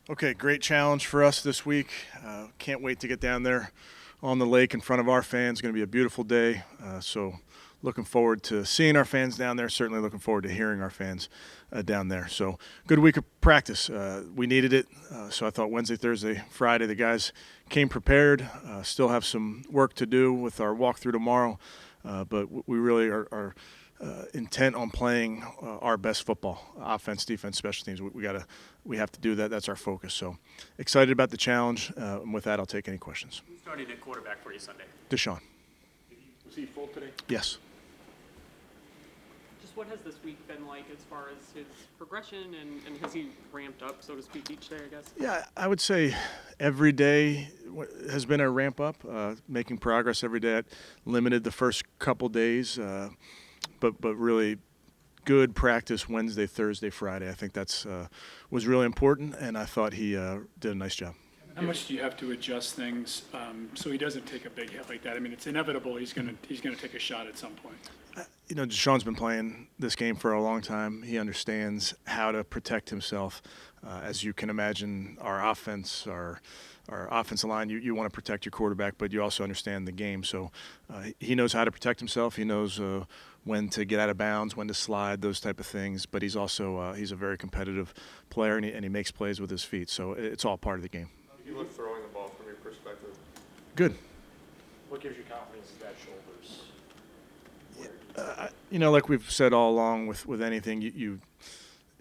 Okay, great challenge for us this week. Can't wait to get down there on the lake in front of our fans. Going to be a beautiful day. So looking forward to seeing our fans down there. Certainly looking forward to hearing our fans down there. So good week of practice. We needed it. So I thought Wednesday, Thursday, Friday, the guys came prepared. Still have some work to do with our walkthrough tomorrow. But we really are intent on playing our best football, offense, defense, special teams. We have to do that. That's our focus. So excited about the challenge. And with that, I'll take any questions. Who started at quarterback for you Sunday? Deshaun. Was he full today? Yes. Just what has this week been like as far as his progression and has he ramped up, so to speak, each day, I guess? Yeah, I would say every day has been a ramp up, making progress every day. Limited the first couple days, but really good practice Wednesday, Thursday, Friday. I think that's was really important, and I thought he did a nice job. How much do you have to adjust things so he doesn't take a big hit like that? I mean, it's inevitable. He's gonna take a shot at some point. Deshaun's been playing this game for a long time. He understands how to protect himself. As you can imagine, our offense, our offensive line, you want to protect your quarterback, but you also understand the game. So he knows how to protect himself. He knows when to get out of bounds, when to slide, those type of things. But he's also he's a very competitive player, and he makes plays with his feet. So it's all part of the game. How do you look throwing the ball from your perspective? Good. What gives you confidence in that shoulders? Like we've said all along with anything,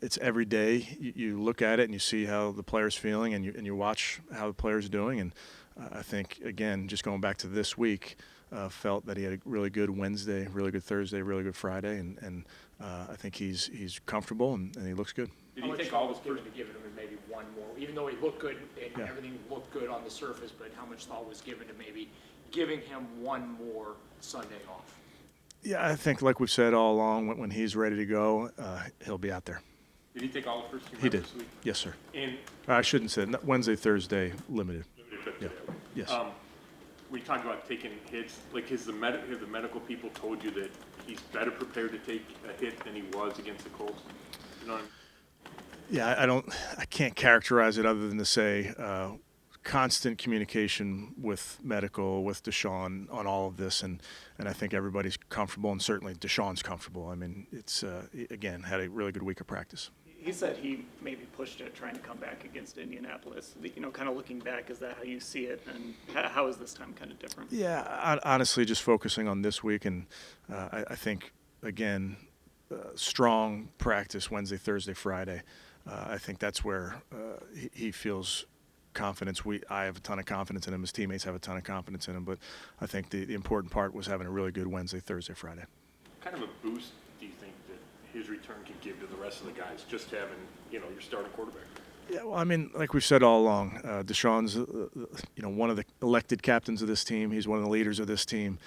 it's every day. You look at it and you see how the player's feeling, and you watch how the player's doing. And I think, again, just going back to this week, felt that he had a really good Wednesday, really good Thursday, really good Friday, and I think he's comfortable and he looks good. Did he think all was given to giving him maybe one more, even though he looked good and everything looked good on the surface, but how much thought was given to maybe giving him one more Sunday off? Yeah, I think like we've said all along, when he's ready to go, he'll be out there. Did he take all the first team He did. this week? Yes, sir. And I shouldn't say Wednesday, Thursday, limited. Yeah. Yes. when you talk about taking hits, like have the medical people told you that he's better prepared to take a hit than he was against the Colts? You know what I mean? Yeah, I can't characterize it other than to say constant communication with medical, with Deshaun on all of this, and I think everybody's comfortable, and certainly Deshaun's comfortable. I mean, it's again, had a really good week of practice. He said he maybe pushed it trying to come back against Indianapolis. Kind of looking back, is that how you see it, and how is this time kind of different? Yeah, honestly, just focusing on this week, and I think again, strong practice Wednesday, Thursday, Friday. I think that's where he feels confidence. I have a ton of confidence in him. His teammates have a ton of confidence in him. But I think the important part was having a really good Wednesday, Thursday, Friday. What kind of a boost do you think that his return can give to the rest of the guys, just having, your starting quarterback? Yeah, well, I mean, like we've said all along, Deshaun's, one of the elected captains of this team. He's one of the leaders of this team.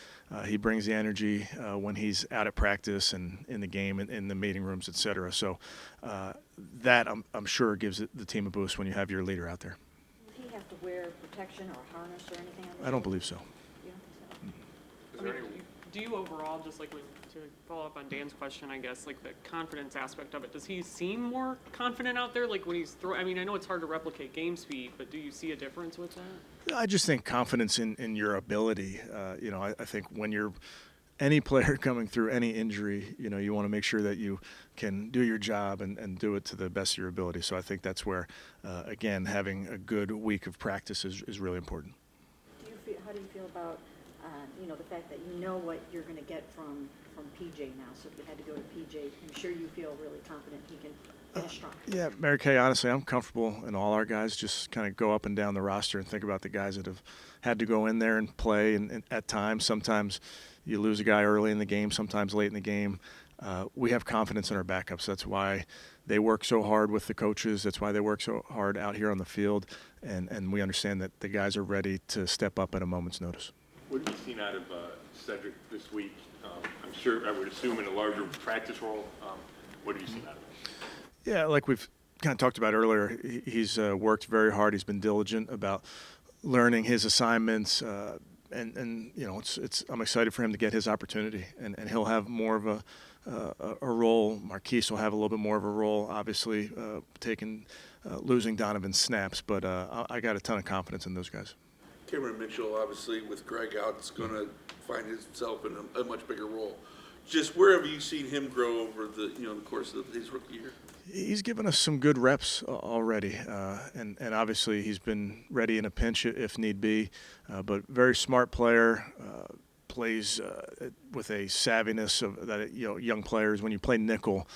He brings the energy when he's out at practice and in the game and in the meeting rooms, et cetera. So that, I'm sure, gives the team a boost when you have your leader out there. Does he have to wear protection or harness or anything? I don't believe so. You don't think so? I mean, do you overall, just like to follow up on Dan's question, I guess, like the confidence aspect of it, does he seem more confident out there? Like when he's I mean, I know it's hard to replicate game speed, but do you see a difference with that? I just think confidence in your ability. I think when you're any player coming through any injury, you want to make sure that you can do your job and do it to the best of your ability. So I think that's where, again, having a good week of practice is really important. How do you feel about the fact that you know what you're going to get from PJ now? So if you had to go to PJ, I'm sure you feel really confident he can finish strong. Yeah, Mary Kay, honestly, I'm comfortable in all our guys. Just kind of go up and down the roster and think about the guys that have had to go in there and play. And at times, sometimes you lose a guy early in the game, sometimes late in the game. We have confidence in our backups. That's why they work so hard with the coaches. That's why they work so hard out here on the field. And we understand that the guys are ready to step up at a moment's notice. What have you seen out of Cedric this week? I'm sure, I would assume, in a larger practice role. What have you seen out of him? Yeah, like we've kind of talked about earlier, he's worked very hard. He's been diligent about learning his assignments. And I'm excited for him to get his opportunity. And he'll have more of a role. Marquise will have a little bit more of a role, obviously, losing Donovan's snaps. But I got a ton of confidence in those guys. Cameron Mitchell, obviously, with Greg out, is going to find himself in a much bigger role. Just where have you seen him grow over the course of his rookie year? He's given us some good reps already, and obviously he's been ready in a pinch if need be. But very smart player, plays with a savviness of that. Young players, when you play nickel,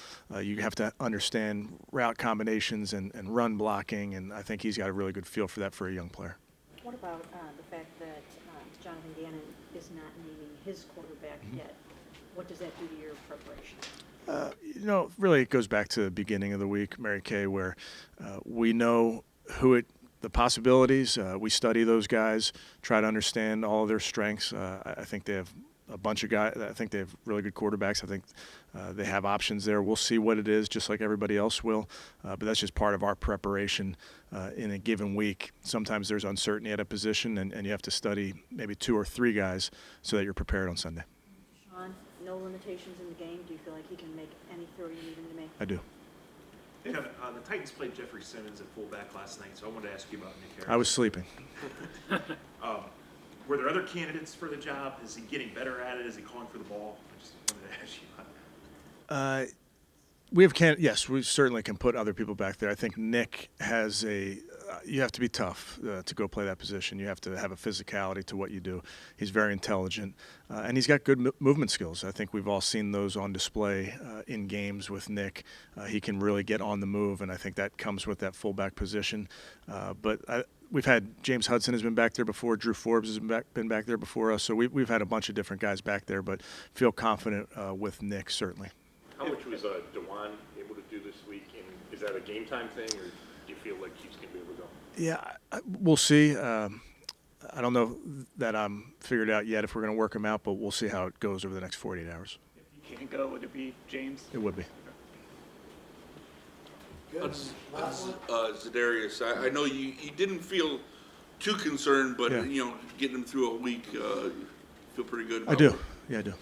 you have to understand route combinations and run blocking, and I think he's got a really good feel for that for a young player. What about the fact that Jonathan Gannon is not naming his quarterback yet? What does that do to your preparation? Really it goes back to the beginning of the week, Mary Kay, where we know the possibilities. We study those guys, try to understand all of their strengths. I think they have a bunch of guys. I think they have really good quarterbacks. I think they have options there. We'll see what it is, just like everybody else will. But that's just part of our preparation in a given week. Sometimes there's uncertainty at a position, and you have to study maybe 2 or 3 guys so that you're prepared on Sunday. Deshaun, no limitations in the game. Do you feel like he can make any throw you need him to make? I do. Hey, Kevin, the Titans played Jeffrey Simmons at fullback last night, so I wanted to ask you about Nick Harris. I was sleeping. Were there other candidates for the job? Is he getting better at it? Is he calling for the ball? I just wanted to ask you about that. Yes, we certainly can put other people back there. I think Nick has you have to be tough to go play that position. You have to have a physicality to what you do. He's very intelligent, and he's got good movement skills. I think we've all seen those on display in games with Nick. He can really get on the move, and I think that comes with that fullback position. We've had James Hudson has been back there before. Drew Forbes has been back there before us. So we've had a bunch of different guys back there, but feel confident with Nick, certainly. How much was DeJuan able to do this week? And is that a game time thing, or do you feel like he's going to be able to go? Yeah, we'll see. I don't know that I'm figured out yet if we're going to work him out, but we'll see how it goes over the next 48 hours. If you can't go, would it be James? It would be. Zadarius, I know you didn't feel too concerned, but Yeah. getting him through a week, feel pretty good about I do. it. Yeah, I do.